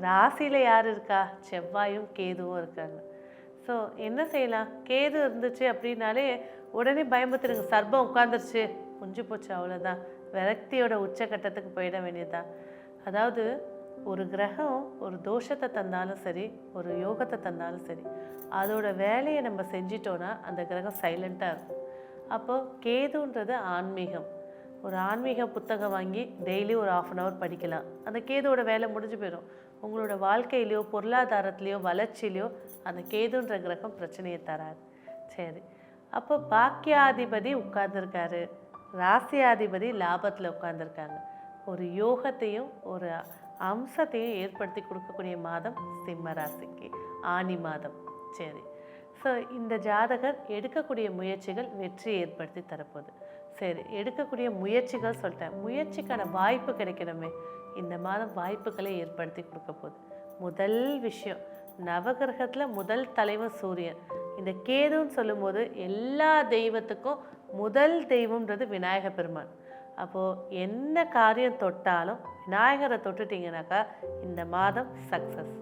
ராசியில் யார் இருக்கா? செவ்வாயும் கேதுவும் இருக்காங்க. ஸோ என்ன செய்யலாம்? கேது இருந்துச்சு அப்படின்னாலே உடனே பயமுத்துருங்க, சர்ப்பம் உட்காந்துருச்சு, முடிஞ்சு போச்சு, அவ்வளோதான், விரக்தியோட உச்சக்கட்டத்துக்கு போயிட வேண்டியதுதான். அதாவது ஒரு கிரகம் ஒரு தோஷத்தை தந்தாலும் சரி, ஒரு யோகத்தை தந்தாலும் சரி, அதோட வேலையை நம்ம செஞ்சிட்டோன்னா அந்த கிரகம் சைலண்ட்டாக இருக்கும். அப்போது கேதுன்றது ஆன்மீகம். ஒரு ஆன்மீக புத்தகம் வாங்கி டெய்லி ஒரு 1/2 அன் ஹவர் படிக்கலாம். அந்த கேதுவோட வேலை முடிஞ்சு போயிடும். உங்களோட வாழ்க்கையிலையோ பொருளாதாரத்துலேயோ வளர்ச்சியிலையோ அந்த கேதுன்ற கிரகம் பிரச்சனையை தராது. சரி, அப்போ பாக்கியாதிபதி உட்கார்ந்துருக்காரு, ராசியாதிபதி லாபத்தில் உட்கார்ந்துருக்காங்க. ஒரு யோகத்தையும் ஒரு அம்சத்தையும் ஏற்படுத்தி கொடுக்கக்கூடிய மாதம் சிம்ம ராசிக்கு ஆனி மாதம். சரி, ஸோ இந்த ஜாதகர் எடுக்கக்கூடிய முயற்சிகள் வெற்றியை ஏற்படுத்தி தரப்போகுது. சரி, எடுக்கக்கூடிய முயற்சிகள் சொல்லிட்டேன், முயற்சிக்கான வாய்ப்பு கிடைக்கணுமே, இந்த மாதம் வாய்ப்புகளை ஏற்படுத்தி கொடுக்க போகுது. முதல் விஷயம், நவகிரகத்தில் முதல் தலைவன் சூரியன். இந்த கேதுன்னு சொல்லும்போது எல்லா தெய்வத்துக்கும் முதல் தெய்வம்ன்றது விநாயக பெருமான். அப்போது என்ன காரியம் தொட்டாலும் விநாயகரை தொட்டுட்டிங்கனாக்கா இந்த மாதம் சக்ஸஸ்.